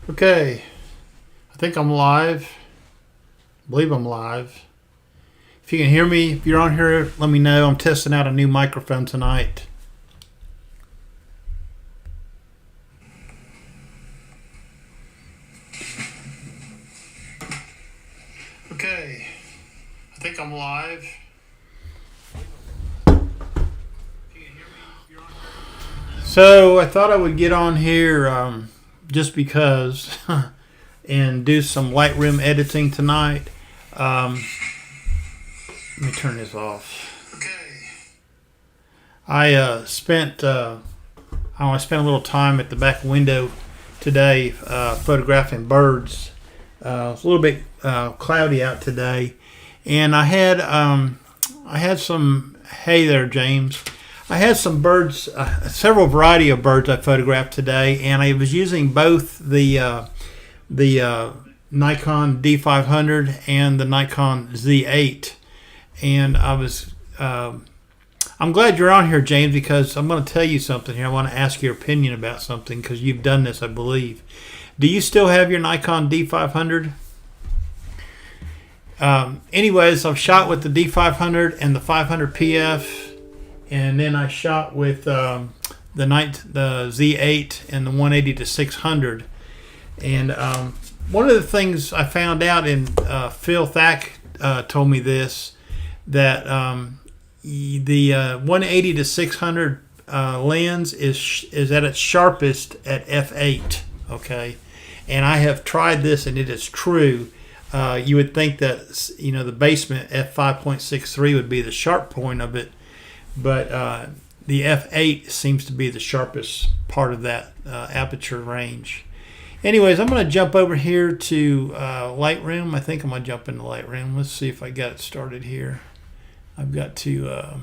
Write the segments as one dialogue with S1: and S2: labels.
S1: Okay, I think I'm live. I believe I'm live. If you can hear me, if you're on here, let me know. I'm testing out a new microphone tonight. Okay, I think I'm live. So I thought I would get on here just because and do some Lightroom editing tonight. Let me turn this off. Okay. I spent a little time at the back window today photographing birds. It's a little bit cloudy out today, and I had some. Hey there, James. I had some birds, several variety of birds I photographed today, and I was using both the Nikon D500 and the Nikon Z8, and I'm glad you're on here, James, because I'm going to tell you something here. I want to ask your opinion about something because you've done this, I believe. Do you still have your Nikon D500? Anyways, I've shot with the D500 and the 500 PF. And then I shot with the Z8 and the 180 to 600. And one of the things I found out, and Phil Thack told me this, that the 180 to 600 lens is at its sharpest at f8. Okay, and I have tried this, and it is true. You would think that the basement f5.63 would be the sharp point of it. But the f8 seems to be the sharpest part of that aperture range. Anyways, I'm going to jump over here to Lightroom. I think I'm going to jump into Lightroom. Let's see if I got it started here. I've got to I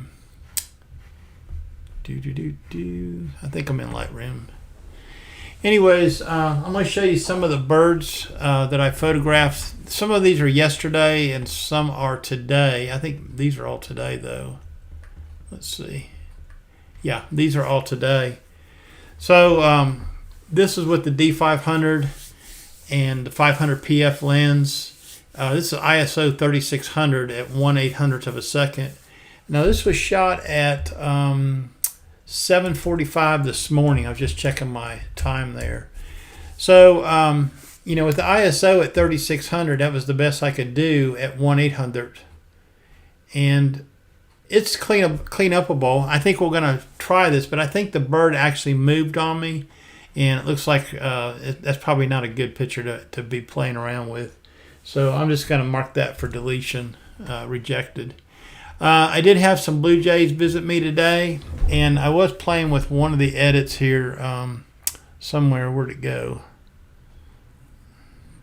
S1: think I'm in Lightroom. Anyways, I'm going to show you some of the birds that I photographed. Some of these are yesterday and some are today. I think these are all today though. Let's see. Yeah, these are all today. So this is with the D500 and the 500 PF lens. This is ISO 3600 at 1/800th of a second. Now this was shot at 7:45 this morning. I was just checking my time there. So with the ISO at 3600, that was the best I could do at 1/800th. And it's clean upable. I think we're going to try this, but I think the bird actually moved on me, and it looks like that's probably not a good picture to be playing around with. So I'm just going to mark that for deletion, rejected. I did have some blue jays visit me today, and I was playing with one of the edits here somewhere. Where'd it go?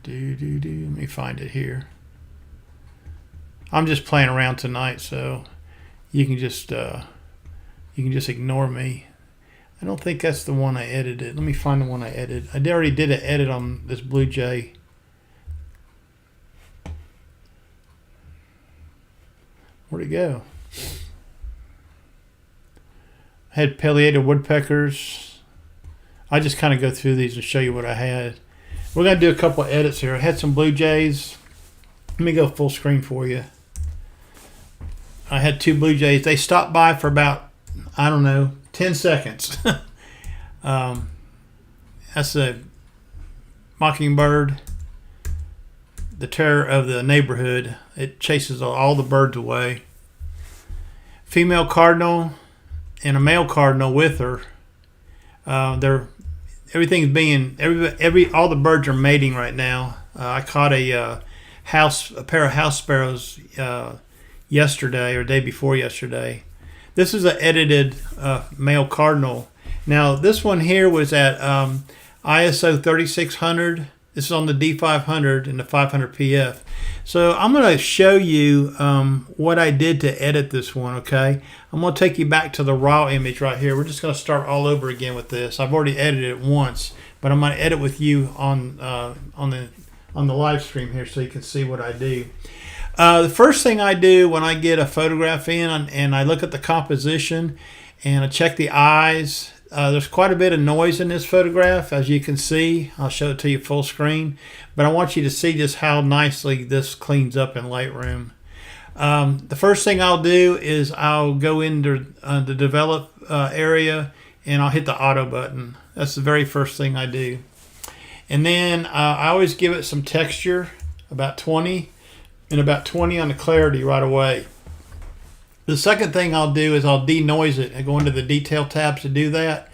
S1: Let me find it here. I'm just playing around tonight, so you can just ignore me. I don't think that's the one I edited. Let me find the one I edited. I already did an edit on this blue jay. Where'd it go? I had pileated woodpeckers. I just kind of go through these and show you what I had. We're going to do a couple of edits here. I had some blue jays. Let me go full screen for you. I had two blue jays. They stopped by for about, 10 seconds. That's a mockingbird, the terror of the neighborhood. It chases all the birds away. Female cardinal and a male cardinal with her. All the birds are mating right now. I caught a pair of house sparrows yesterday or day before yesterday. This is an edited male cardinal. Now this one here was at ISO 3600. This is on the D500 and the 500 PF. So I'm going to show you what I did to edit this one. Okay, I'm going to take you back to the raw image right here. We're just going to start all over again with this. I've already edited it once, but I'm going to edit with you on the live stream here so you can see what I do. The first thing I do when I get a photograph in and I look at the composition and I check the eyes, there's quite a bit of noise in this photograph, as you can see. I'll show it to you full screen, but I want you to see just how nicely this cleans up in Lightroom. The first thing I'll do is I'll go into the develop area, and I'll hit the auto button. That's the very first thing I do. And then I always give it some texture, about 20, and about 20 on the clarity right away. The second thing I'll do is I'll denoise it. I go into the detail tabs to do that.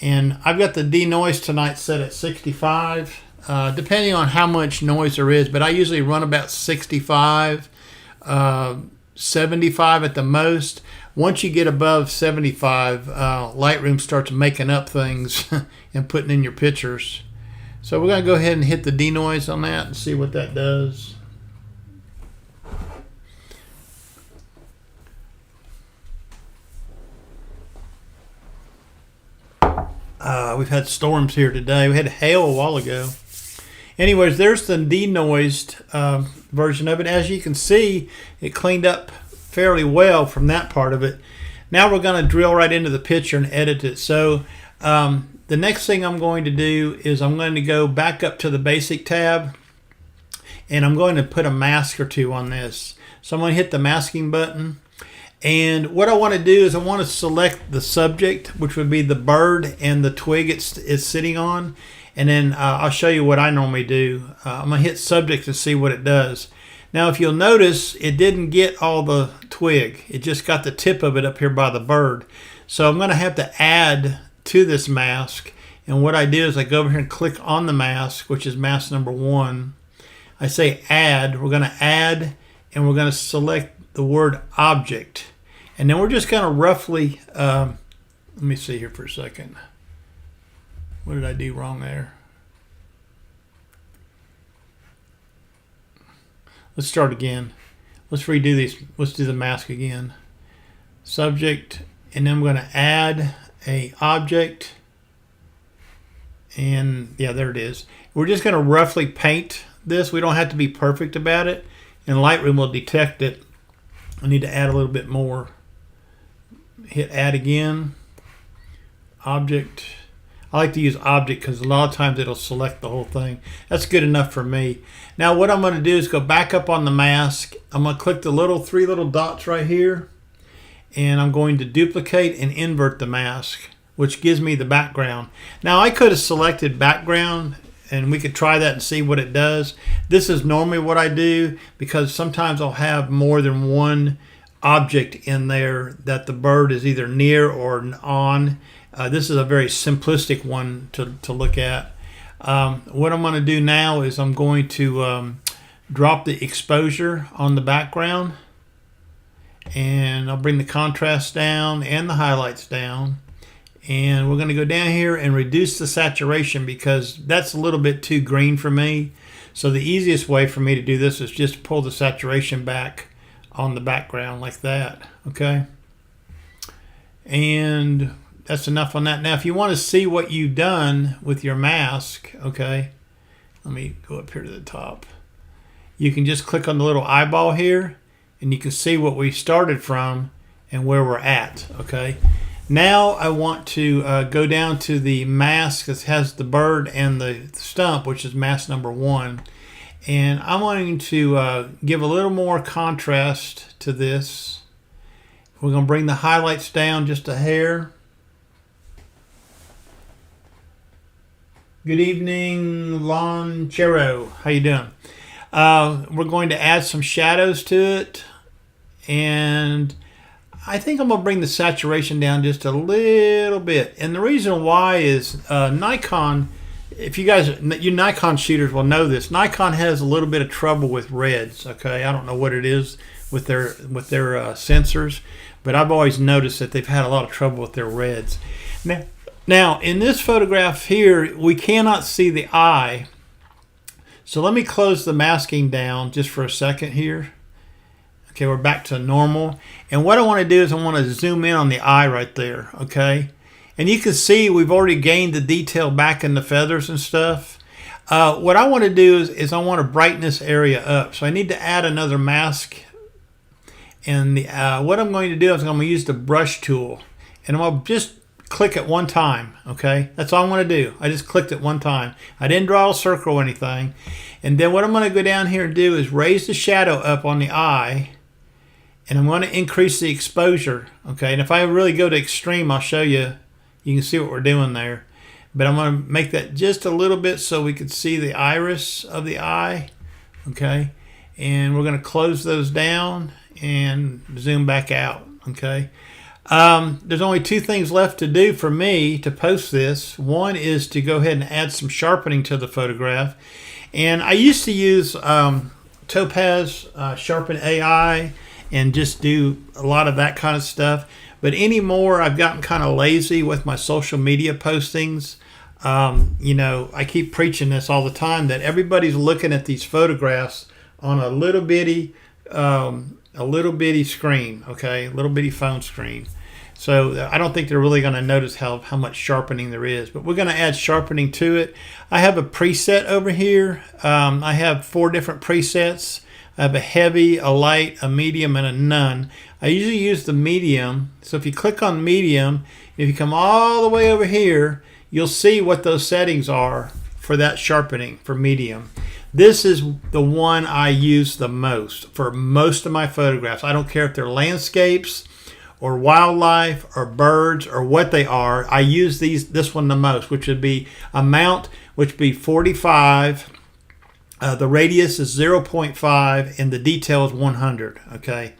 S1: And I've got the denoise tonight set at 65, depending on how much noise there is, but I usually run about 65, 75 at the most. Once you get above 75, Lightroom starts making up things and putting in your pictures. So we're going to go ahead and hit the denoise on that and see what that does. We've had storms here today. We had hail a while ago. Anyways, there's the denoised version of it. As you can see, it cleaned up fairly well from that part of it. Now we're going to drill right into the picture and edit it. So the next thing I'm going to do is I'm going to go back up to the basic tab, and I'm going to put a mask or two on this. So I'm going to hit the masking button. And what I want to do is I want to select the subject, which would be the bird and the twig it's sitting on. And then I'll show you what I normally do. I'm going to hit subject to see what it does. Now, if you'll notice, it didn't get all the twig. It just got the tip of it up here by the bird. So I'm going to have to add to this mask. And what I do is I go over here and click on the mask, which is mask number 1. I say add. We're going to add, and we're going to select the word object. And then we're just going to roughly, let me see here for a second. What did I do wrong there? Let's start again. Let's redo these. Let's do the mask again. Subject, and then I'm going to add a object. And yeah, there it is. We're just going to roughly paint this. We don't have to be perfect about it. And Lightroom will detect it. I need to add a little bit more. Hit add again. Object. I like to use object because a lot of times it'll select the whole thing. That's good enough for me. Now what I'm going to do is go back up on the mask. I'm going to click the three little dots right here, and I'm going to duplicate and invert the mask, which gives me the background. Now I could have selected background, and we could try that and see what it does. This is normally what I do because sometimes I'll have more than one object in there that the bird is either near or on. This is a very simplistic one to look at. What I'm going to do now is I'm going to drop the exposure on the background, and I'll bring the contrast down and the highlights down. And we're going to go down here and reduce the saturation because that's a little bit too green for me. So the easiest way for me to do this is just pull the saturation back on the background like that. Okay. And that's enough on that. Now, if you want to see what you've done with your mask, okay, let me go up here to the top. You can just click on the little eyeball here, and you can see what we started from and where we're at, okay? Now I want to go down to the mask that has the bird and the stump, which is mask number 1. And I'm wanting to give a little more contrast to this. We're going to bring the highlights down just a hair. Good evening, Lonchero. How you doing? We're going to add some shadows to it. And I think I'm going to bring the saturation down just a little bit. And the reason why is Nikon, if you Nikon shooters will know this, Nikon has a little bit of trouble with reds, okay? I don't know what it is with their sensors, but I've always noticed that they've had a lot of trouble with their reds. Now, in this photograph here, we cannot see the eye. So let me close the masking down just for a second here. Okay, we're back to normal. And what I want to do is I want to zoom in on the eye right there, okay? And you can see we've already gained the detail back in the feathers and stuff. What I want to do is I want to brighten this area up. So I need to add another mask. And what I'm going to do is I'm going to use the brush tool. And I'm going to just click it one time, okay? That's all I'm going to do. I just clicked it one time. I didn't draw a circle or anything. And then what I'm going to go down here and do is raise the shadow up on the eye, and I'm going to increase the exposure, okay? And if I really go to extreme, I'll show you. You can see what we're doing there. But I'm going to make that just a little bit so we can see the iris of the eye, okay? And we're going to close those down and zoom back out, okay? There's only two things left to do for me to post this. One is to go ahead and add some sharpening to the photograph. And I used to use Topaz Sharpen AI and just do a lot of that kind of stuff. But anymore, I've gotten kind of lazy with my social media postings. You know, I keep preaching this all the time, that everybody's looking at these photographs on a little bitty screen, okay, a little bitty phone screen. So I don't think they're really going to notice how much sharpening there is, but we're going to add sharpening to it. I have a preset over here. I have 4 different presets. I have a heavy, a light, a medium, and a none. I usually use the medium. So if you click on medium, if you come all the way over here, you'll see what those settings are for that sharpening for medium. This is the one I use the most for most of my photographs. I don't care if they're landscapes or wildlife or birds or what they are. I use this one the most, which would be a mount, which would be 45. The radius is 0.5 and the detail is 100. Okay,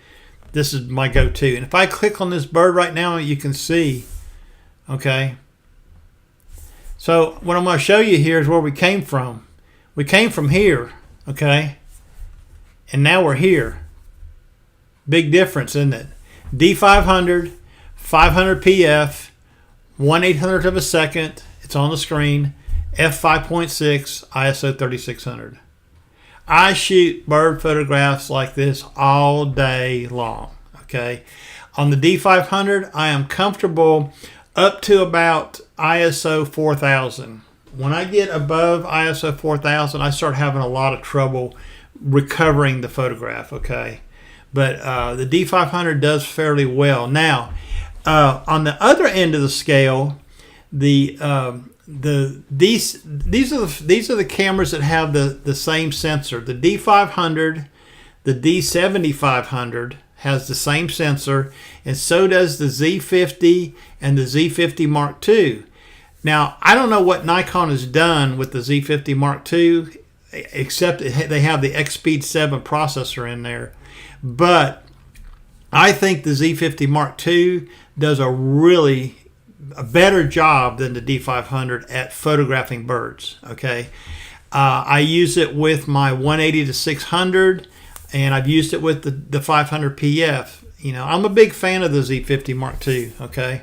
S1: this is my go-to. And if I click on this bird right now, you can see. Okay. So what I'm going to show you here is where we came from. We came from here, okay, and now we're here. Big difference, isn't it? D500, 500 PF, 1/800th of a second. It's on the screen. f5.6, ISO 3600. I shoot bird photographs like this all day long, okay? On the D500, I am comfortable up to about ISO 4000. When I get above ISO 4000, I start having a lot of trouble recovering the photograph, okay? But the D500 does fairly well. Now, on the other end of the scale, these are the cameras that have the same sensor. The D500, the D7500 has the same sensor, and so does the Z50 and the Z50 Mark II. Now, I don't know what Nikon has done with the Z50 Mark II, except they have the X-Speed 7 processor in there. But I think the Z50 Mark II does a better job than the D500 at photographing birds. Okay, I use it with my 180 to 600, and I've used it with the 500 PF. You know, I'm a big fan of the Z50 Mark II. Okay.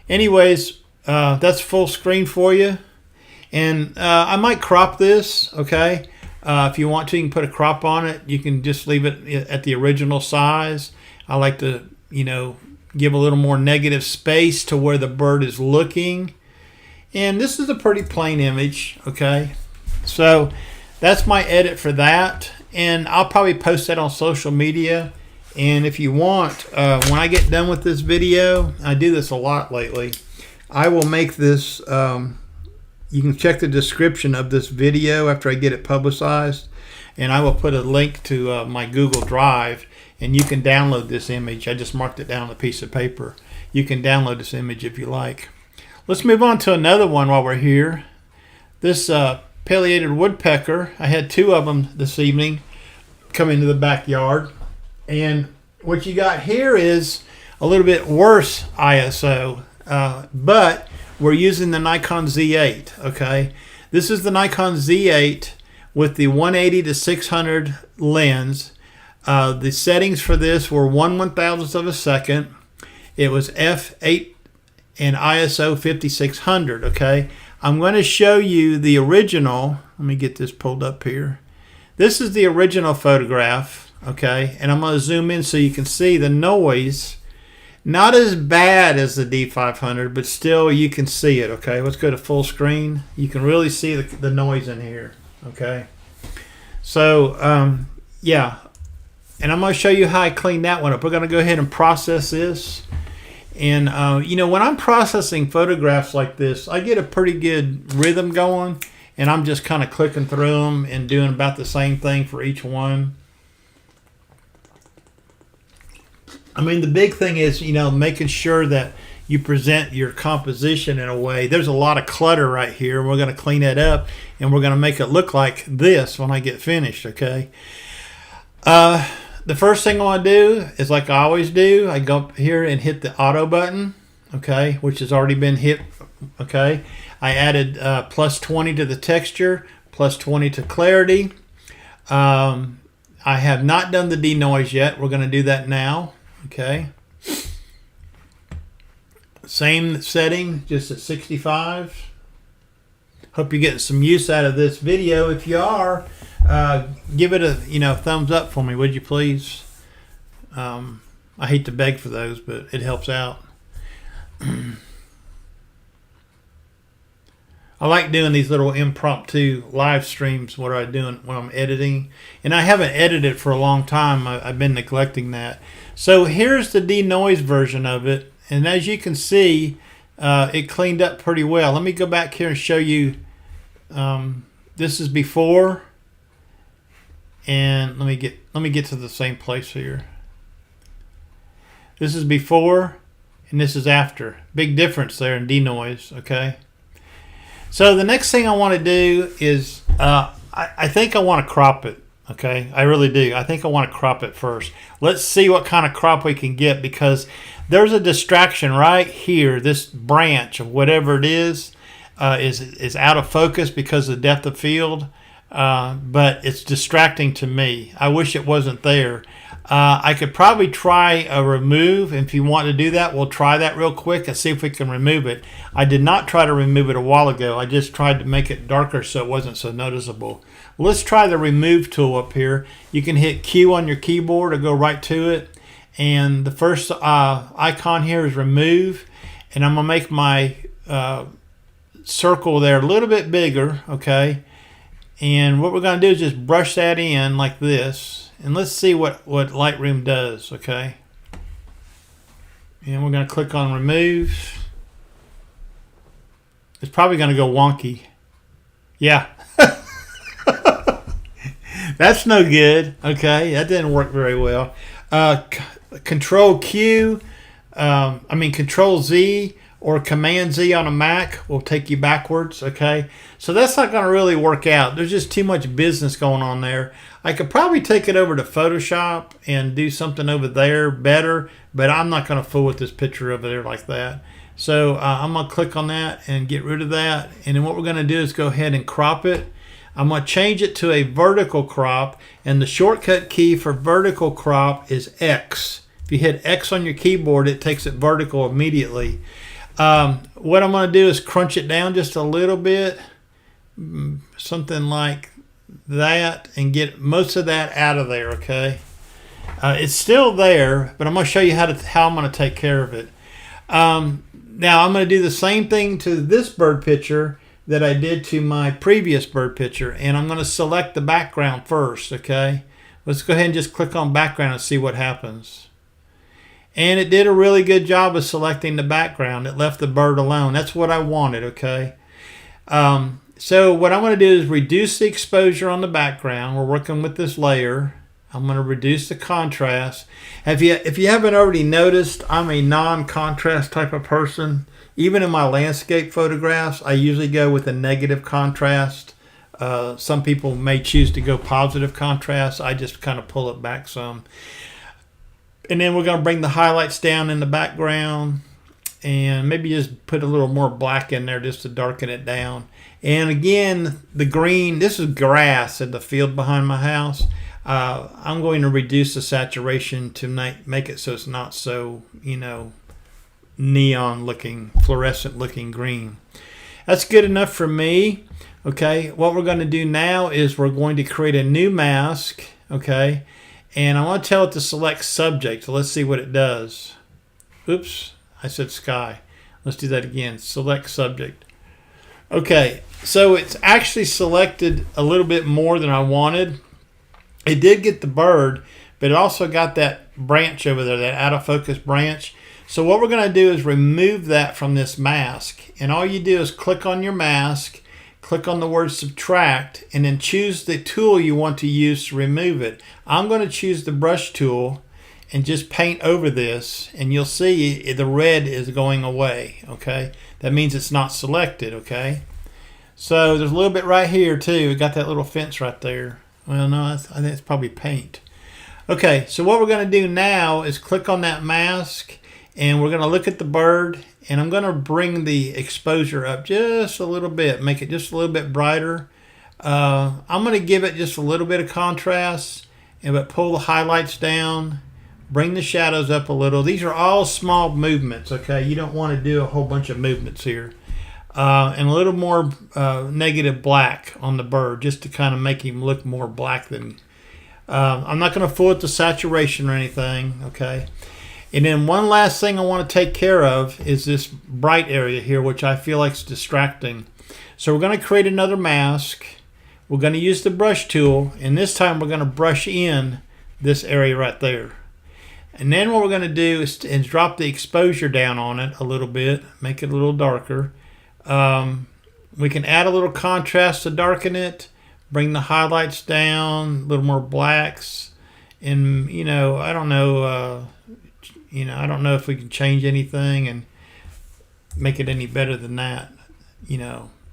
S1: Anyways, that's full screen for you, and I might crop this. Okay. If you want to, you can put a crop on it. You can just leave it at the original size. I like to, you know, give a little more negative space to where the bird is looking. And this is a pretty plain image, okay? So that's my edit for that. And I'll probably post that on social media. And if you want, when I get done with this video, I do this a lot lately, I will make this... you can check the description of this video after I get it publicized, and I will put a link to my Google Drive, and you can download this image. I just marked it down on a piece of paper. You can download this image if you like. Let's move on to another one while we're here. This pileated woodpecker, I had 2 of them this evening come into the backyard, and what you got here is a little bit worse ISO, but we're using the Nikon Z8, okay? This is the Nikon Z8 with the 180 to 600 lens. The settings for this were 1/1000th of a second. It was f8 and ISO 5600, okay? I'm going to show you the original. Let me get this pulled up here. This is the original photograph, okay? And I'm going to zoom in so you can see the noise. Not as bad as the D500, but still you can see it, okay? Let's go to full screen. You can really see the noise in here, okay? So, yeah. And I'm going to show you how I clean that one up. We're going to go ahead and process this. And you know, when I'm processing photographs like this, I get a pretty good rhythm going, and I'm just kind of clicking through them and doing about the same thing for each one. I mean, the big thing is, you know, making sure that you present your composition in a way. There's a lot of clutter right here. We're going to clean it up, and we're going to make it look like this when I get finished, okay? The first thing I want to do is, like I always do, I go up here and hit the auto button, okay, which has already been hit, okay? I added plus 20 to the texture, plus 20 to clarity. I have not done the denoise yet. We're going to do that now, okay? Same setting, just at 65. Hope you're getting some use out of this video. If you are, give it a thumbs up for me, would you please? I hate to beg for those, but it helps out. I like doing these little impromptu live streams. What I'm doing when I'm editing, and I haven't edited for a long time. I've been neglecting that. So here's the denoise version of it, and as you can see, it cleaned up pretty well. Let me go back here and show you. This is before, and let me get to the same place here. This is before, and this is after. Big difference there in denoise. Okay. So the next thing I want to do is I think I want to crop it. Okay, I really do. I think I want to crop it first. Let's see what kind of crop we can get, because there's a distraction right here. This branch of whatever it is out of focus because of the depth of field, but it's distracting to me. I wish it wasn't there. I could probably try a remove. If you want to do that, we'll try that real quick and see if we can remove it. I did not try to remove it a while ago. I just tried to make it darker so it wasn't so noticeable. Well, let's try the remove tool up here. You can hit Q on your keyboard or go right to it. And the first icon here is remove. And I'm going to make my circle there a little bit bigger, okay? And what we're going to do is just brush that in like this. And let's see what Lightroom does, okay? And we're going to click on remove. It's probably going to go wonky. Yeah. That's no good. Okay, that didn't work very well. Control Q, Control Z or Command Z on a Mac will take you backwards. Okay, so that's not going to really work out. There's just too much business going on there. I could probably take it over to Photoshop and do something over there better, but I'm not going to fool with this picture over there like that. So I'm going to click on that and get rid of that. And then what we're going to do is go ahead and crop it. I'm going to change it to a vertical crop, and the shortcut key for vertical crop is X. If you hit X on your keyboard, it takes it vertical immediately. What I'm going to do is crunch it down just a little bit, something like that, and get most of that out of there, okay? It's still there, but I'm going to show you how I'm going to take care of it. Now I'm going to do the same thing to this bird picture that I did to my previous bird picture, and I'm going to select the background first, okay? Let's go ahead and just click on background and see what happens. And it did a really good job of selecting the background. It left the bird alone. That's what I wanted, okay? So what I'm going to do is reduce the exposure on the background. We're working with this layer. I'm going to reduce the contrast. If you haven't already noticed, I'm a non-contrast type of person. Even in my landscape photographs, I usually go with a negative contrast. Some people may choose to go positive contrast. I just kind of pull it back some. And then we're going to bring the highlights down in the background and maybe just put a little more black in there just to darken it down. And again, the green, this is grass in the field behind my house. I'm going to reduce the saturation to make it so it's not so, neon looking, fluorescent looking green. That's good enough for me. Okay, what we're going to do now is we're going to create a new mask. Okay, and I want to tell it to select subject. So let's see what it does. Oops, I said sky. Let's do that again. Select subject. Okay, so it's actually selected a little bit more than I wanted. It did get the bird, but it also got that branch over there, that out of focus branch. So what we're going to do is remove that from this mask. And all you do is click on your mask, click on the word subtract, and then choose the tool you want to use to remove it. I'm going to choose the brush tool and just paint over this, and you'll see the red is going away, okay? That means it's not selected, okay? So there's a little bit right here too. We got that little fence right there. Well, no, I think it's probably paint. Okay, so what we're going to do now is click on that mask, and we're going to look at the bird, and I'm going to bring the exposure up just a little bit, make it just a little bit brighter. I'm going to give it just a little bit of contrast, but pull the highlights down, bring the shadows up a little. These are all small movements, okay? You don't want to do a whole bunch of movements here. And a little more negative black on the bird, just to kind of make him look more black than... I'm not going to fool with the saturation or anything, okay? And then one last thing I want to take care of is this bright area here, which I feel like is distracting. So we're going to create another mask. We're going to use the brush tool, and this time we're going to brush in this area right there. And then what we're going to do is drop the exposure down on it a little bit, make it a little darker. We can add a little contrast to darken it, bring the highlights down, a little more blacks, and I don't know if we can change anything and make it any better than that.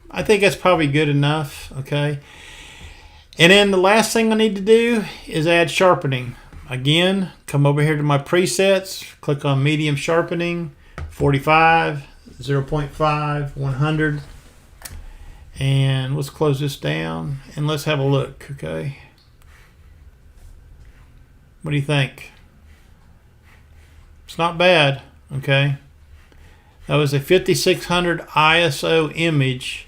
S1: I think that's probably good enough, okay? And then the last thing I need to do is add sharpening. Again, come over here to my presets, click on medium sharpening, 45, 0.5, 100, and let's close this down and let's have a look, okay? What do you think? It's not bad, okay? That was a 5600 ISO image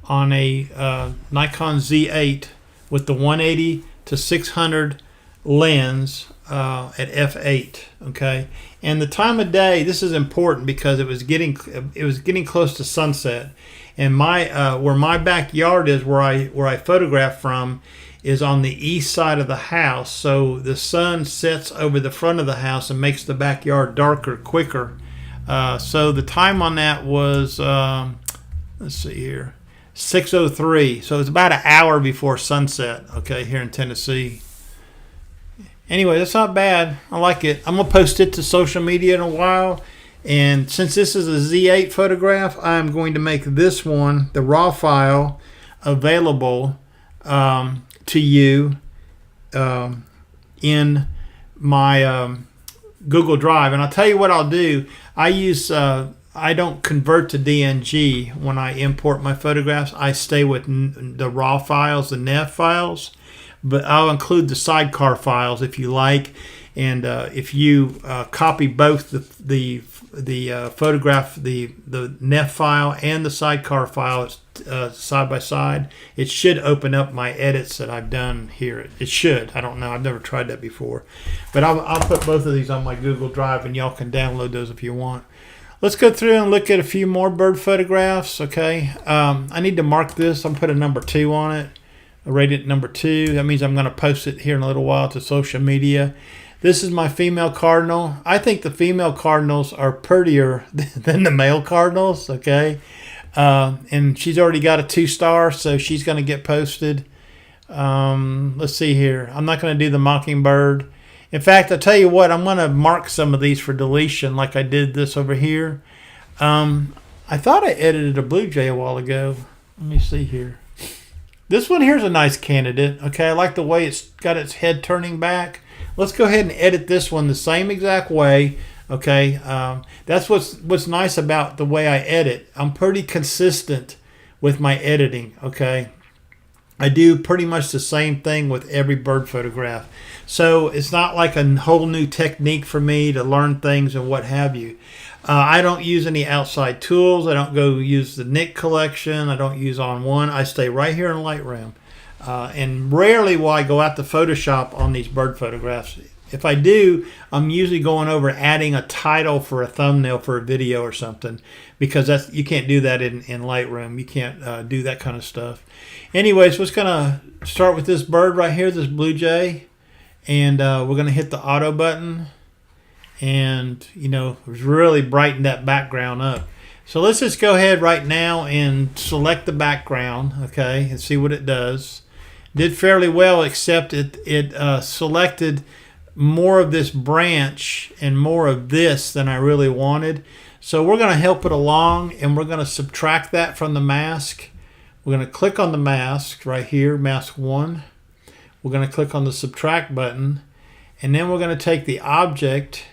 S1: on a Nikon Z8 with the 180 to 600 lens at f8, okay? And the time of day, this is important because it was getting close to sunset, and my where my backyard is, where I photograph from, is on the east side of the house. So the sun sets over the front of the house and makes the backyard darker quicker. So the time on that was let's see here, 6:03. So it's about an hour before sunset, okay, here in Tennessee. Anyway, that's not bad. I like it. I'm going to post it to social media in a while. And since this is a Z8 photograph, I'm going to make this one, the raw file, available to you in my Google Drive. And I'll tell you what I'll do. I don't convert to DNG when I import my photographs. I stay with the raw files, the NEF files. But I'll include the sidecar files if you like, and if you copy both the photograph, the NEF file and the sidecar file side by side, it should open up my edits that I've done here. It should. I don't know. I've never tried that before, but I'll put both of these on my Google Drive, and y'all can download those if you want. Let's go through and look at a few more bird photographs. Okay, I need to mark this. I'm put a number 2 on it. I rate it number 2. That means I'm going to post it here in a little while to social media. This is my female cardinal. I think the female cardinals are prettier than the male cardinals, okay? And she's already got a 2-star, so she's going to get posted. Let's see here. I'm not going to do the mockingbird. In fact, I'll tell you what, I'm going to mark some of these for deletion like I did this over here. I thought I edited a blue jay a while ago. Let me see here. This one here's a nice candidate. Okay, I like the way it's got its head turning back. Let's go ahead and edit this one the same exact way. Okay, that's what's nice about the way I edit. I'm pretty consistent with my editing. Okay, I do pretty much the same thing with every bird photograph. So it's not like a whole new technique for me to learn things and what have you. I don't use any outside tools. I don't go use the Nik collection. I don't use On One. I stay right here in Lightroom. And rarely will I go out to Photoshop on these bird photographs. If I do, I'm usually going over adding a title for a thumbnail for a video or something, because you can't do that in Lightroom. You can't do that kind of stuff. Anyways, we're going to start with this bird right here, this blue jay. And we're going to hit the auto button, and really brighten that background up. So let's just go ahead right now and select the background, okay, and see what it does. Did fairly well, except it selected more of this branch and more of this than I really wanted. So we're going to help it along, and we're going to subtract that from the mask. We're going to click on the mask right here, mask 1. We're going to click on the subtract button, and then we're going to take the object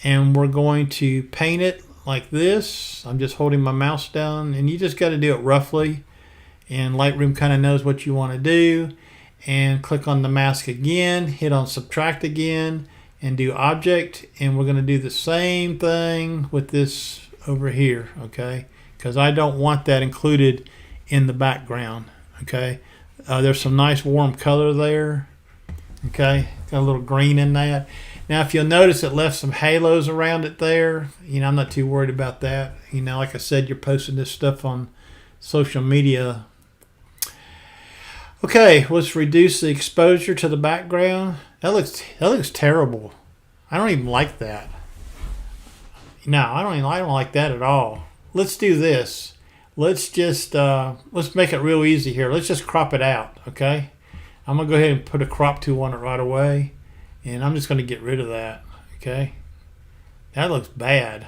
S1: and we're going to paint it like this. I'm just holding my mouse down, and you just got to do it roughly, and Lightroom kind of knows what you want to do. And click on the mask again, hit on subtract again, and do object, and we're going to do the same thing with this over here, okay, because I don't want that included in the background, okay. There's some nice warm color there, okay, got a little green in that. Now if you'll notice, it left some halos around it there. I'm not too worried about that. Like I said, you're posting this stuff on social media. Okay, let's reduce the exposure to the background. That looks terrible. I don't even like that. No, I don't like that at all. Let's do this. Let's just let's make it real easy here. Let's just crop it out, okay? I'm gonna go ahead and put a crop tool on it right away, and I'm just gonna get rid of that, okay? That looks bad.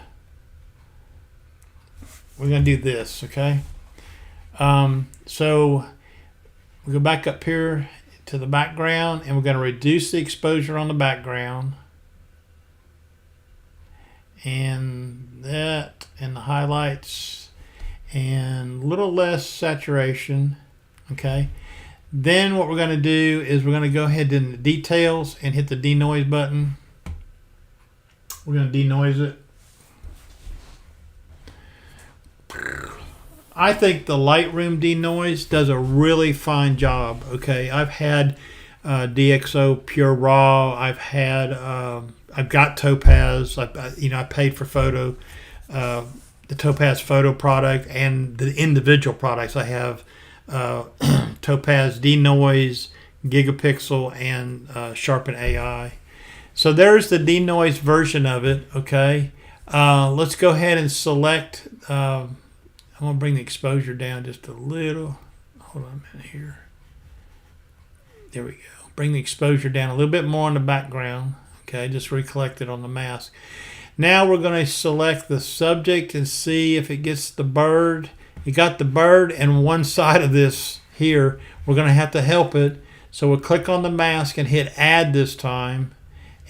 S1: We're gonna do this, okay? So we go back up here to the background, and we're going to reduce the exposure on the background, and that, and the highlights, and a little less saturation, okay. Then what we're going to do is we're going to go ahead in the details and hit the denoise button. We're going to denoise it. I think the Lightroom denoise does a really fine job. Okay, I've had DxO Pure Raw. I've got Topaz. I paid for the Topaz photo product and the individual products. I have Topaz denoise, Gigapixel, and Sharpen AI. So there's the denoise version of it. Okay, let's go ahead and select. I'm going to bring the exposure down just a little. Hold on a minute here. There we go. Bring the exposure down a little bit more on the background. Okay, just recollect it on the mask. Now we're going to select the subject and see if it gets the bird. You got the bird and one side of this here. We're going to have to help it. So we'll click on the mask and hit add this time.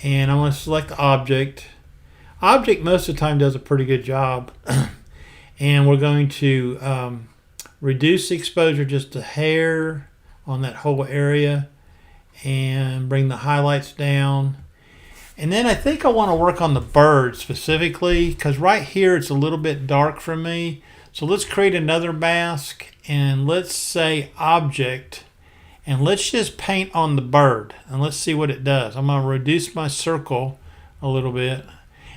S1: And I'm going to select object. Object most of the time does a pretty good job. And we're going to reduce the exposure just a hair on that whole area, and bring the highlights down. And then I think I want to work on the bird specifically, because right here it's a little bit dark for me. So let's create another mask, and let's say object, and let's just paint on the bird, and let's see what it does. I'm going to reduce my circle a little bit.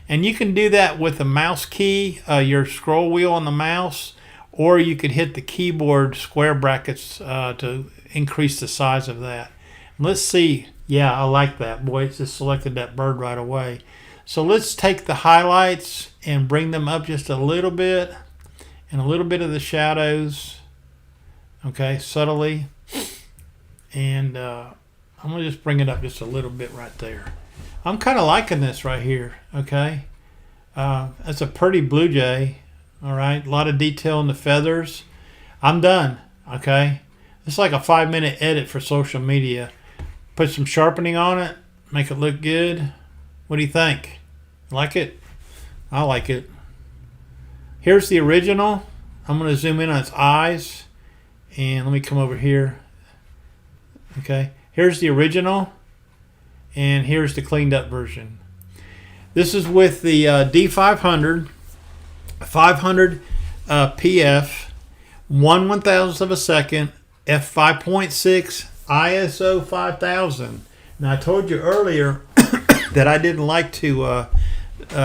S1: And you can do that with a mouse key, your scroll wheel on the mouse, or you could hit the keyboard square brackets to increase the size of that. Let's see. Yeah, I like that. Boy, it just selected that bird right away. So let's take the highlights and bring them up just a little bit, and a little bit of the shadows, okay, subtly. And I'm going to just bring it up just a little bit right there. I'm kind of liking this right here, okay? That's a pretty blue jay, all right? A lot of detail in the feathers. I'm done, okay? It's like a 5-minute edit for social media. Put some sharpening on it, make it look good. What do you think? Like it? I like it. Here's the original. I'm going to zoom in on its eyes, and let me come over here. Okay, here's the original. And here's the cleaned up version. This is with the D500, 500 PF, 1/1000th of a second, f5.6, ISO 5000. Now I told you earlier that I didn't like to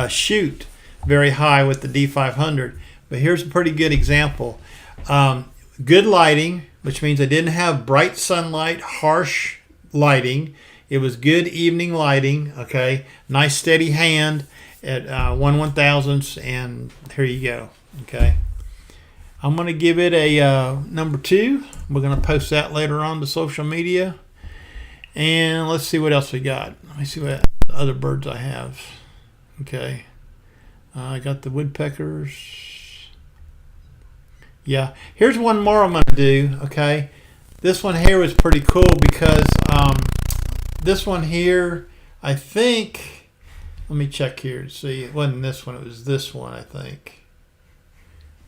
S1: shoot very high with the D500, but here's a pretty good example. Good lighting, which means I didn't have bright sunlight, harsh lighting. It was good evening lighting, okay? Nice steady hand at 1/1000th, and here you go, okay? I'm going to give it a number 2. We're going to post that later on to social media. And let's see what else we got. Let me see what other birds I have. Okay. I got the woodpeckers. Yeah. Here's one more I'm going to do, okay? This one here was pretty cool because this one here, I think, let me check here to see. It wasn't this one. It was this one, I think.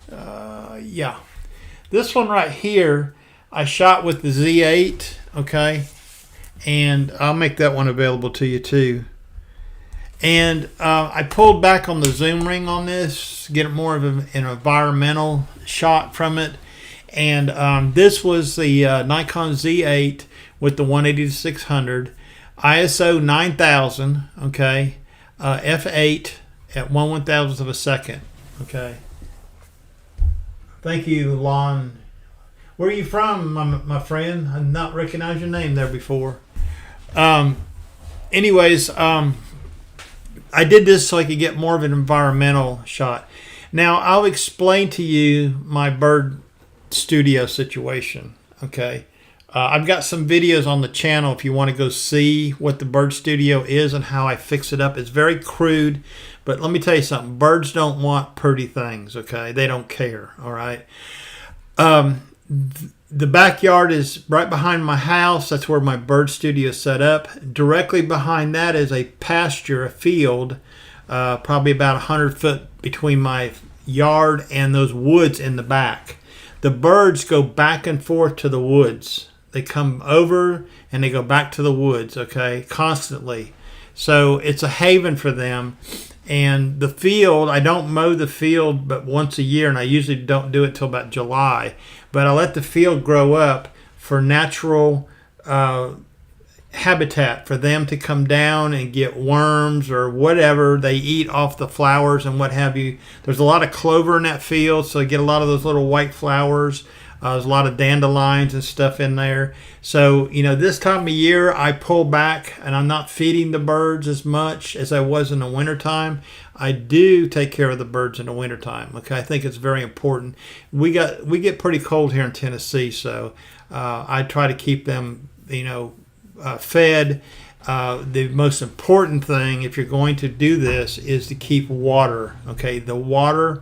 S1: Yeah. This one right here, I shot with the Z8, okay? And I'll make that one available to you too. And I pulled back on the zoom ring on this, get more of an environmental shot from it. And this was the Nikon Z8 with the 180-600, ISO 9000, okay, f8 at 1/1000th of a second, okay. Thank you, Lon. Where are you from, my friend? I've not recognized your name there before. Anyways, I did this so I could get more of an environmental shot. Now, I'll explain to you my bird studio situation, okay? I've got some videos on the channel if you want to go see what the bird studio is and how I fix it up. It's very crude, but let me tell you something. Birds don't want pretty things, okay? They don't care, all right? The backyard is right behind my house. That's where my bird studio is set up. Directly behind that is a pasture, a field, probably about 100 foot between my yard and those woods in the back. The birds go back and forth to the woods. They come over and they go back to the woods, okay, constantly. So it's a haven for them. And the field, I don't mow the field but once a year, and I usually don't do it till about July. But I let the field grow up for natural habitat for them to come down and get worms or whatever they eat off the flowers and what have you. There's a lot of clover in that field, so you get a lot of those little white flowers. There's a lot of dandelions and stuff in there. So, you know, this time of year I pull back and I'm not feeding the birds as much as I was in the wintertime. I do take care of the birds in the wintertime. Okay, I think it's very important. We get pretty cold here in Tennessee, so I try to keep them, you know, fed. The most important thing, if you're going to do this, is to keep water. Okay, the water.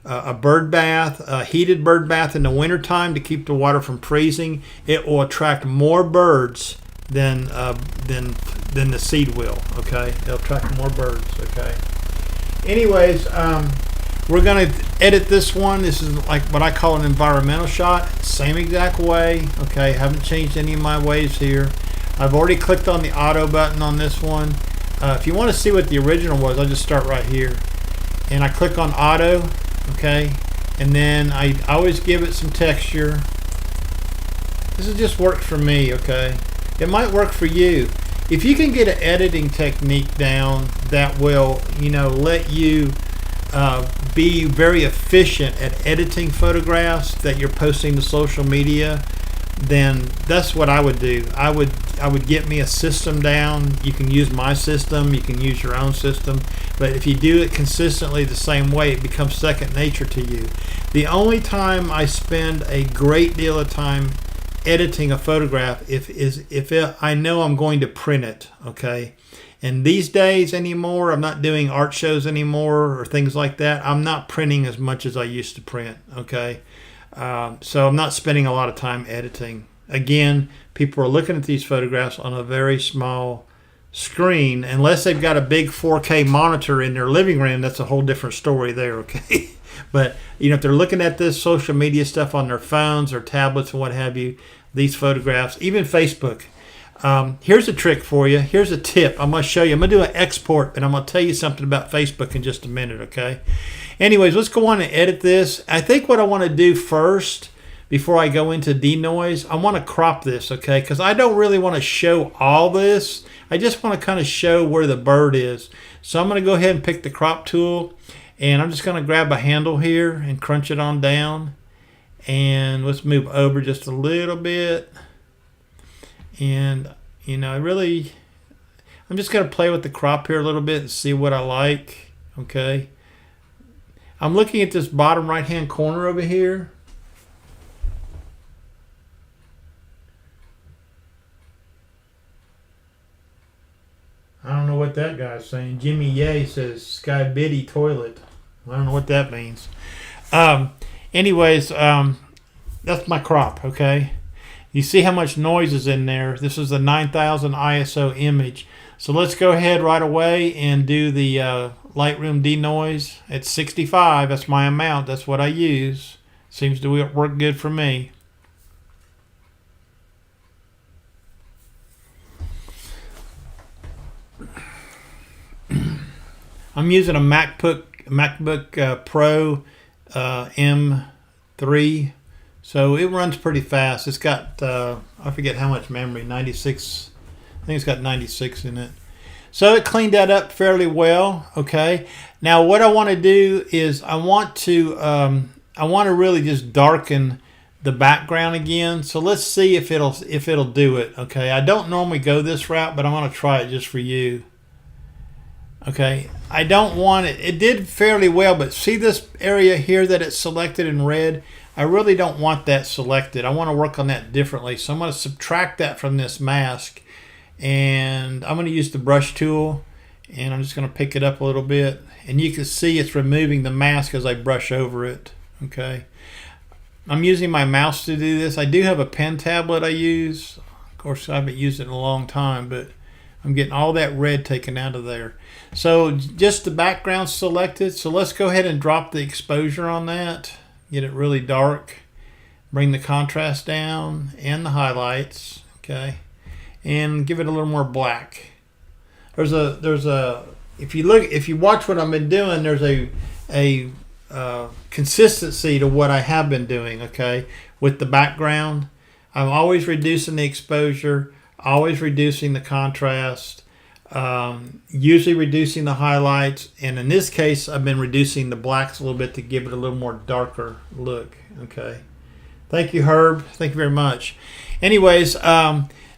S1: A bird bath, a heated bird bath in the wintertime to keep the water from freezing. It will attract more birds than the seed will. Okay, it'll attract more birds. Okay. Anyways, we're gonna edit this one. This is like what I call an environmental shot. Same exact way. Okay, haven't changed any of my ways here. I've already clicked on the auto button on this one. If you want to see what the original was, I'll just start right here, and I click on auto. Okay, and then I always give it some texture. This has just worked for me. Okay, it might work for you. If you can get an editing technique down that will, you know, let you be very efficient at editing photographs that you're posting to social media, then that's what I would do. I would get me a system down. You can use my system, you can use your own system, but if you do it consistently the same way, it becomes second nature to you. The only time I spend a great deal of time editing a photograph if I know I'm going to print it, okay? And these days anymore, I'm not doing art shows anymore or things like that. I'm not printing as much as I used to print, okay? So I'm not spending a lot of time editing. Again, people are looking at these photographs on a very small screen. Unless they've got a big 4K monitor in their living room, that's a whole different story there, okay? But, you know, if they're looking at this social media stuff on their phones or tablets and what have you, these photographs, even Facebook. Here's a trick for you. Here's a tip I'm going to show you. I'm going to do an export, and I'm going to tell you something about Facebook in just a minute, okay? Anyways, let's go on and edit this. I think what I want to do first, before I go into denoise, I want to crop this, okay? Because I don't really want to show all this. I just want to kind of show where the bird is. So I'm going to go ahead and pick the crop tool, and I'm just going to grab a handle here and crunch it on down. And let's move over just a little bit. And, You know, I'm just going to play with the crop here a little bit and see what I like. Okay. I'm looking at this bottom right hand corner over here. I don't know what that guy's saying. Jimmy Ye says Sky Biddy toilet. I don't know what that means. Anyways, that's my crop, okay? You see how much noise is in there. This is a 9000 ISO image. So let's go ahead right away and do the Lightroom denoise at 65. That's my amount. That's what I use. Seems to work good for me. I'm using a MacBook Pro M3, so it runs pretty fast. It's got I forget how much memory, 96. I think it's got 96 in it. So it cleaned that up fairly well. Okay. Now what I want to do is I want to really just darken the background again. So let's see if it'll do it. Okay. I don't normally go this route, but I'm going to try it just for you. Okay, I don't want it. It did fairly well, but see this area here that it's selected in red? I really don't want that selected. I want to work on that differently. So I'm going to subtract that from this mask, and I'm going to use the brush tool, and I'm just going to pick it up a little bit, and you can see it's removing the mask as I brush over it. Okay, I'm using my mouse to do this. I do have a pen tablet I use. Of course, I haven't used it in a long time, but I'm getting all that red taken out of there. So just the background selected. So let's go ahead and drop the exposure on that. Get it really dark. Bring the contrast down and the highlights. Okay, and give it a little more black. If you watch what I've been doing, there's a consistency to what I have been doing. Okay, with the background, I'm always reducing the exposure. Always reducing the contrast, usually reducing the highlights, and in this case I've been reducing the blacks a little bit to give it a little more darker look. Okay, thank you, Herb. Thank you very much. Anyways,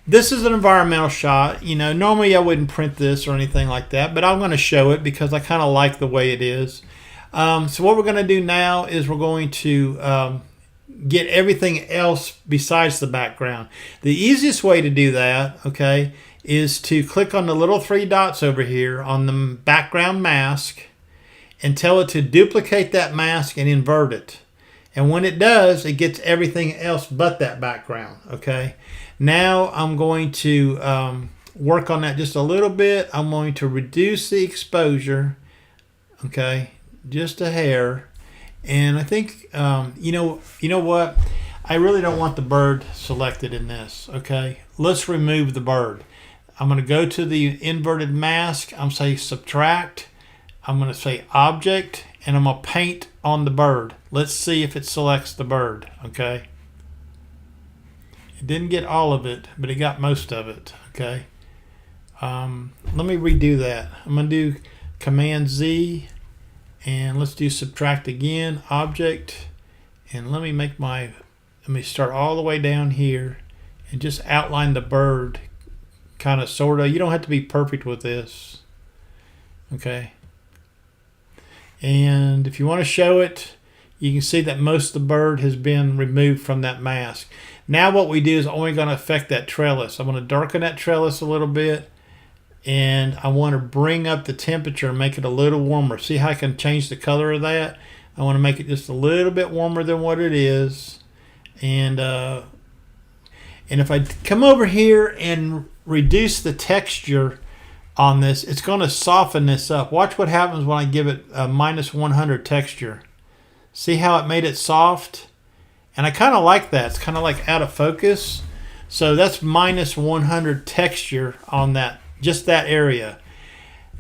S1: this is an environmental shot. You know, normally I wouldn't print this or anything like that, but I'm going to show it because I kind of like the way it is. So what we're going to do now is we're going to get everything else besides the background. The easiest way to do that, okay, is to click on the little three dots over here on the background mask and tell it to duplicate that mask and invert it. And when it does, it gets everything else but that background. Okay, now I'm going to work on that just a little bit. I'm going to reduce the exposure, okay, just a hair. And I think, you know what? I really don't want the bird selected in this, okay? Let's remove the bird. I'm going to go to the inverted mask. I'm going to say subtract. I'm going to say object, and I'm going to paint on the bird. Let's see if it selects the bird, okay? It didn't get all of it, but it got most of it, okay? Let me redo that. I'm going to do Command Z. And let's do subtract again, object, and let me start all the way down here and just outline the bird, kind of, sort of. You don't have to be perfect with this, okay? And if you want to show it, you can see that most of the bird has been removed from that mask. Now what we do is only going to affect that trellis. I'm going to darken that trellis a little bit. And I want to bring up the temperature and make it a little warmer. See how I can change the color of that? I want to make it just a little bit warmer than what it is. And if I come over here and reduce the texture on this, it's going to soften this up. Watch what happens when I give it a -100 texture. See how it made it soft? And I kind of like that. It's kind of like out of focus. So that's -100 texture on that. Just that area.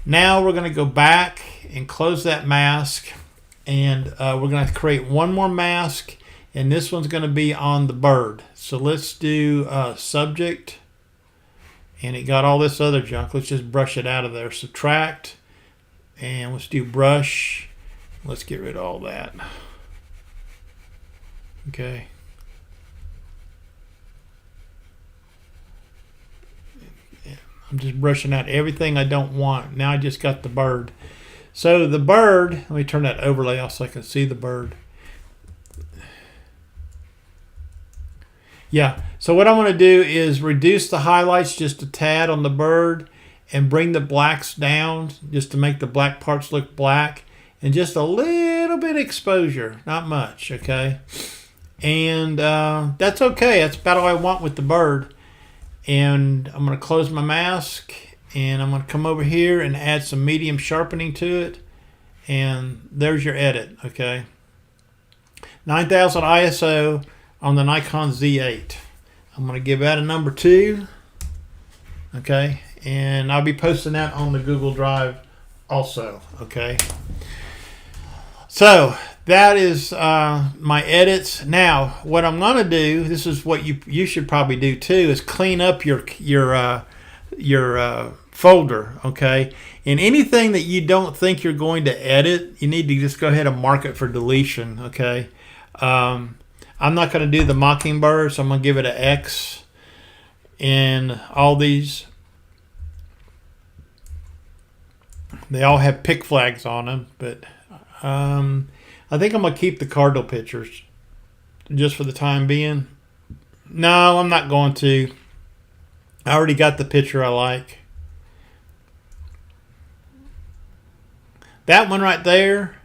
S1: Now we're going to go back and close that mask, and we're going to create one more mask, and this one's going to be on the bird. So let's do subject, and it got all this other junk. Let's just brush it out of there. Subtract, and let's do brush. Let's get rid of all that. Okay. I'm just brushing out everything I don't want. Now I just got the bird. So the bird, let me turn that overlay off so I can see the bird. Yeah, so what I'm going to do is reduce the highlights just a tad on the bird and bring the blacks down just to make the black parts look black, and just a little bit of exposure, not much, okay? And that's okay. That's about all I want with the bird. And I'm going to close my mask, and I'm going to come over here and add some medium sharpening to it, and there's your edit, okay? 9000 ISO on the Nikon Z8. I'm going to give that a number 2, okay? And I'll be posting that on the Google Drive also, okay? So that is my edits. Now, what I'm going to do, this is what you should probably do too, is clean up your folder, okay? And anything that you don't think you're going to edit, you need to just go ahead and mark it for deletion, okay? I'm not going to do the mockingbird, so I'm going to give it an X. And all these, they all have pick flags on them, but I think I'm going to keep the cardinal pictures just for the time being. No, I'm not going to. I already got the picture I like. That one right there,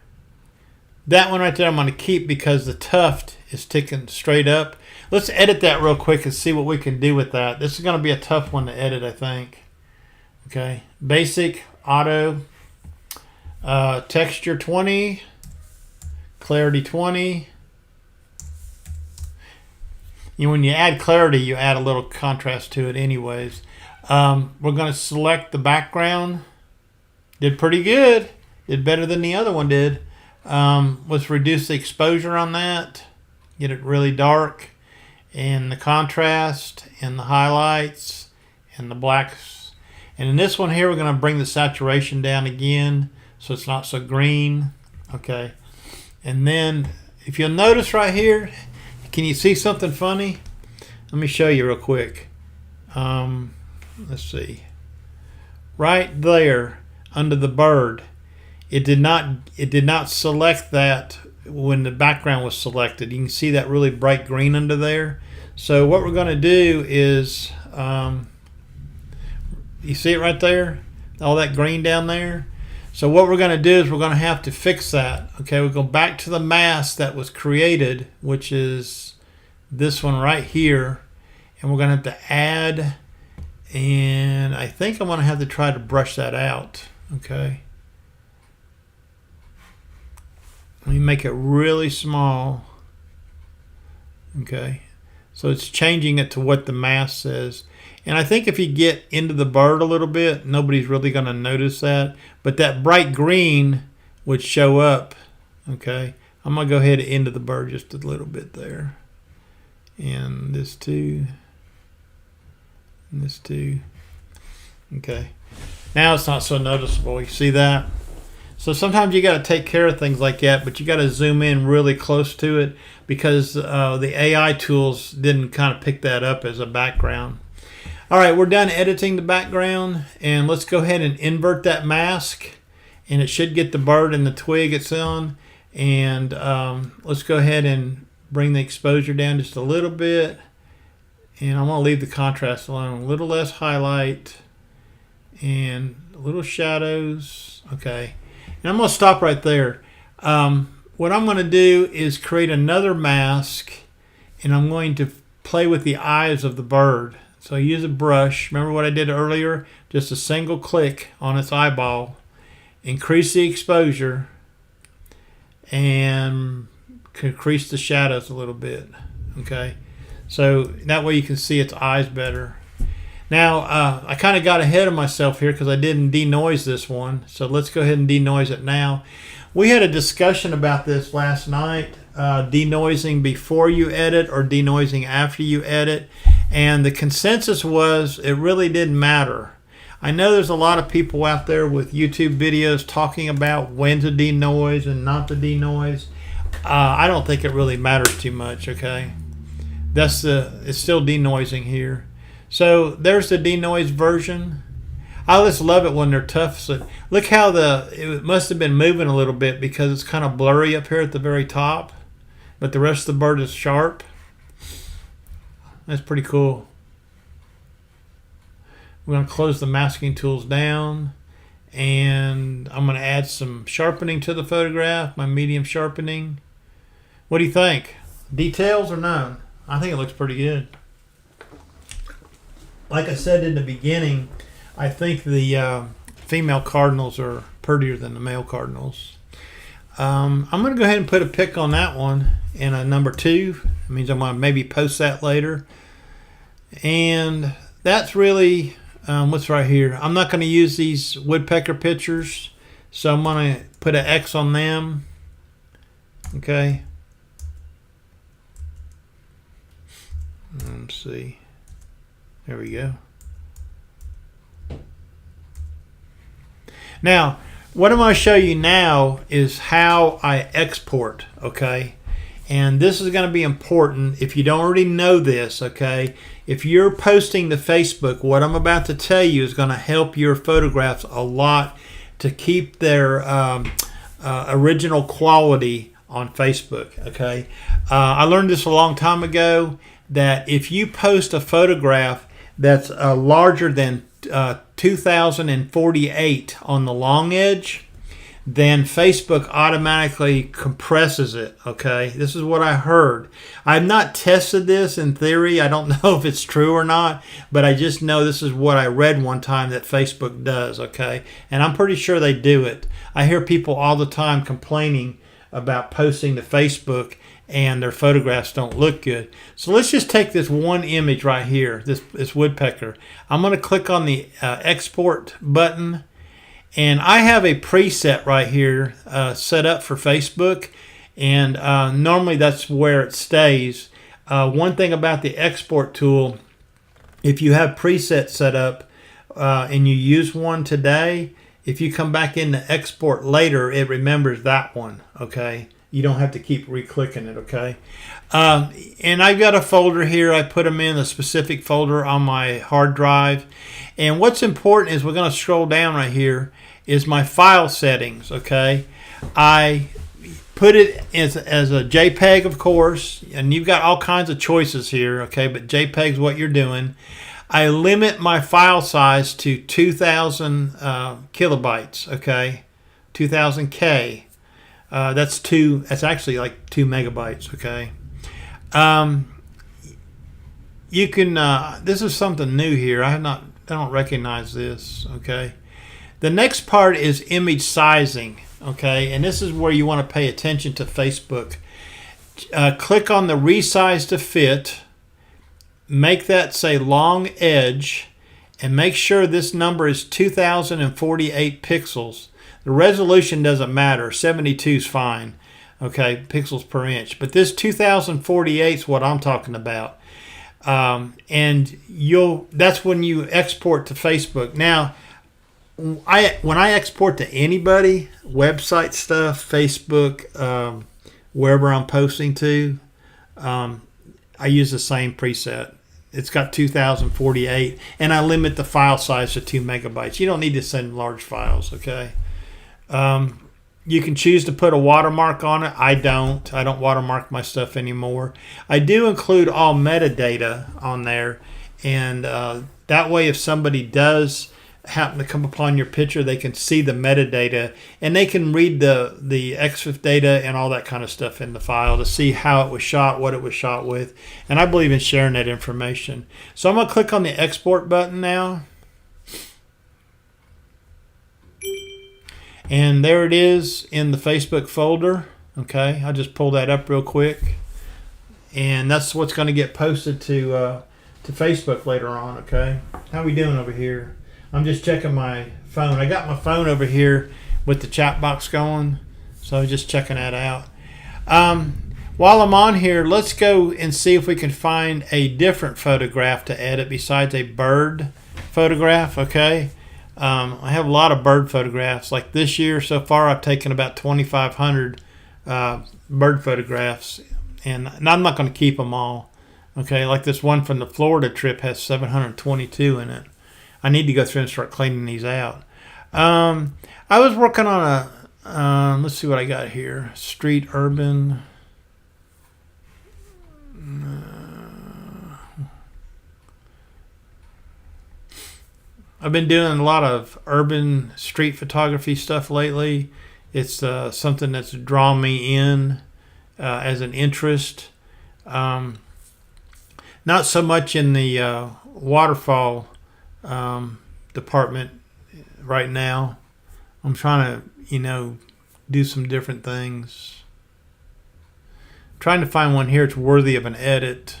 S1: I'm going to keep because the tuft is ticking straight up. Let's edit that real quick and see what we can do with that. This is going to be a tough one to edit, I think. Okay, basic, auto, texture 20, clarity 20. When you add clarity, you add a little contrast to it anyways. We're going to select the background. Did pretty good. Did better than the other one did. Let's reduce the exposure on that. Get it really dark. And the contrast and the highlights and the blacks. And in this one here, we're going to bring the saturation down again so it's not so green. Okay. And then if you'll notice right here, can you see something funny? Let me show you real quick. Let's see. Right there under the bird, it did not select that when the background was selected. You can see that really bright green under there. So what we're going to do is, you see it right there? All that green down there? So what we're going to do is we're going to have to fix that. Okay, we'll go back to the mask that was created, which is this one right here. And we're going to have to add, and I think I'm going to have to try to brush that out. Okay. Let me make it really small. Okay. So it's changing it to what the mask says. And I think if you get into the bird a little bit, nobody's really going to notice that. But that bright green would show up. Okay. I'm going to go ahead and into the bird just a little bit there. And this too. And this too. Okay. Now it's not so noticeable. You see that? So sometimes you got to take care of things like that, but you got to zoom in really close to it because the AI tools didn't kind of pick that up as a background. All right, we're done editing the background, and let's go ahead and invert that mask, and it should get the bird and the twig it's on. And let's go ahead and bring the exposure down just a little bit, and I'm going to leave the contrast alone. A little less highlight and a little shadows. Okay. And I'm going to stop right there. What I'm going to do is create another mask, and I'm going to play with the eyes of the bird. So I use a brush. Remember what I did earlier? Just a single click on its eyeball. Increase the exposure and increase the shadows a little bit. Okay. So that way you can see its eyes better. Now, I kind of got ahead of myself here because I didn't denoise this one. So let's go ahead and denoise it now. We had a discussion about this last night, denoising before you edit or denoising after you edit. And the consensus was it really didn't matter. I know there's a lot of people out there with YouTube videos talking about when to denoise and not to denoise. I don't think it really matters too much, okay? It's still denoising here. So there's the denoise version, I just love it when they're tough. So look how it must have been moving a little bit because it's kind of blurry up here at the very top, but the rest of the bird is sharp. That's pretty cool. We're going to close the masking tools down, and I'm going to add some sharpening to the photograph, my medium sharpening. What do you think? Details or none? I think it looks pretty good. Like I said in the beginning, I think the female cardinals are prettier than the male cardinals. I'm going to go ahead and put a pick on that one and a number 2. It means I'm going to maybe post that later. And that's really what's right here. I'm not going to use these woodpecker pictures, so I'm going to put an X on them. Okay. Let's see. There we go. Now, what I'm going to show you now is how I export, okay? And this is going to be important if you don't already know this, okay? If you're posting to Facebook, what I'm about to tell you is going to help your photographs a lot to keep their original quality on Facebook, okay? I learned this a long time ago, that if you post a photograph that's larger than 2048 on the long edge, then Facebook automatically compresses it, okay? This is what I heard. I've not tested this in theory. I don't know if it's true or not, but I just know this is what I read one time that Facebook does, okay? And I'm pretty sure they do it. I hear people all the time complaining about posting to Facebook and their photographs don't look good. So let's just take this one image right here, this woodpecker. I'm going to click on the export button, and I have a preset right here set up for Facebook, and normally that's where it stays. One thing about the export tool, if you have presets set up and you use one today, if you come back in to export later, it remembers that one, okay? You don't have to keep re-clicking it, okay? And I've got a folder here. I put them in a specific folder on my hard drive. And what's important is we're going to scroll down right here is my file settings, okay? I put it as a JPEG, of course, and you've got all kinds of choices here, okay? But JPEG's what you're doing. I limit my file size to 2,000 kilobytes, okay? 2,000 K. That's actually like 2 megabytes, okay? You can, this is something new here. I don't recognize this, okay? The next part is image sizing, okay? And this is where you want to pay attention to Facebook. Click on the resize to fit, make that say long edge, and make sure this number is 2048 pixels. The resolution doesn't matter. 72 is fine, okay, pixels per inch. But this 2048 is what I'm talking about. And that's when you export to Facebook. Now, when I export to anybody, website stuff, Facebook, wherever I'm posting to, I use the same preset. It's got 2048, and I limit the file size to 2 megabytes. You don't need to send large files, okay? You can choose to put a watermark on it. I don't watermark my stuff anymore. I do include all metadata on there, and that way if somebody does happen to come upon your picture, they can see the metadata, and they can read the XFIF data and all that kind of stuff in the file to see how it was shot, what it was shot with, and I believe in sharing that information. So I'm going to click on the export button now. And there it is in the Facebook folder. Okay, I'll just pull that up real quick. And that's what's going to get posted to Facebook later on, okay? How we doing over here? I'm just checking my phone. I got my phone over here with the chat box going, so just checking that out. While I'm on here, let's go and see if we can find a different photograph to edit besides a bird photograph, okay? I have a lot of bird photographs. Like this year so far, I've taken about 2,500 bird photographs, and I'm not going to keep them all. Okay, like this one from the Florida trip has 722 in it. I need to go through and start cleaning these out. I was working on a, let's see what I got here. Street urban. I've been doing a lot of urban street photography stuff lately. It's something that's drawn me in as an interest. Not so much in the waterfall department right now. I'm trying to, do some different things. I'm trying to find one here that's worthy of an edit.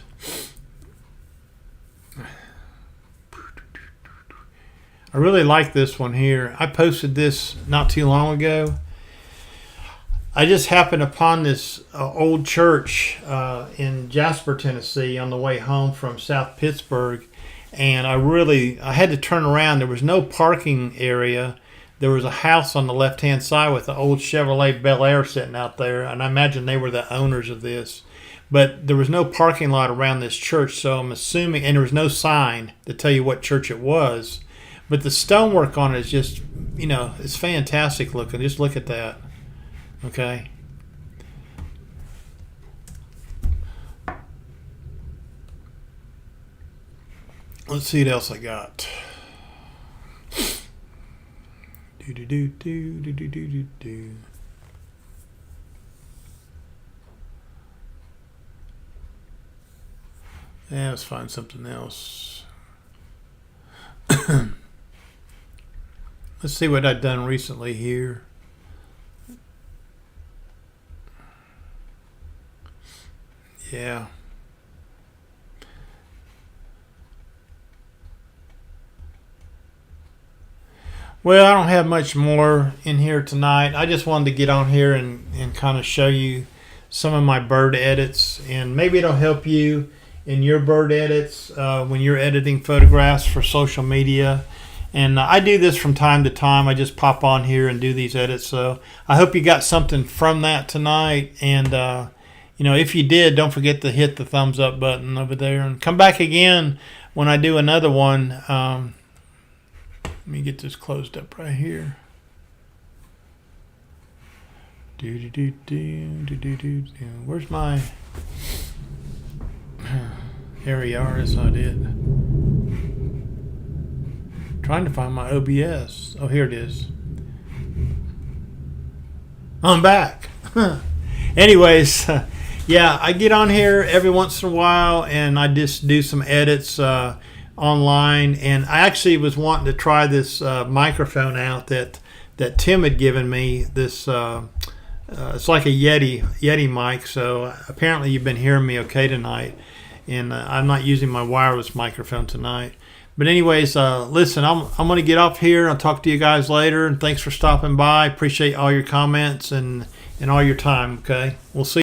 S1: I really like this one here. I posted this not too long ago. I just happened upon this old church in Jasper, Tennessee on the way home from South Pittsburgh. And I had to turn around. There was no parking area. There was a house on the left-hand side with an old Chevrolet Bel Air sitting out there. And I imagine they were the owners of this. But there was no parking lot around this church. So I'm assuming, and there was no sign to tell you what church it was. But the stonework on it is just, it's fantastic looking. Just look at that. Okay. Let's see what else I got. Yeah, let's find something else. Let's see what I've done recently here. Yeah. Well, I don't have much more in here tonight. I just wanted to get on here and kind of show you some of my bird edits, and maybe it'll help you in your bird edits when you're editing photographs for social media. And I do this from time to time. I just pop on here and do these edits. So I hope you got something from that tonight. And, if you did, don't forget to hit the thumbs up button over there. And come back again when I do another one. Let me get this closed up right here. Where's my... There you are. That's not it. Trying to find my OBS. Oh, here it is. I'm back. Anyways, yeah, I get on here every once in a while and I just do some edits online. And I actually was wanting to try this microphone out that Tim had given me. This it's like a Yeti mic. So apparently you've been hearing me okay tonight. And I'm not using my wireless microphone tonight. But anyways, listen, I'm going to get off here. I'll talk to you guys later. And thanks for stopping by. Appreciate all your comments and all your time, okay? We'll see.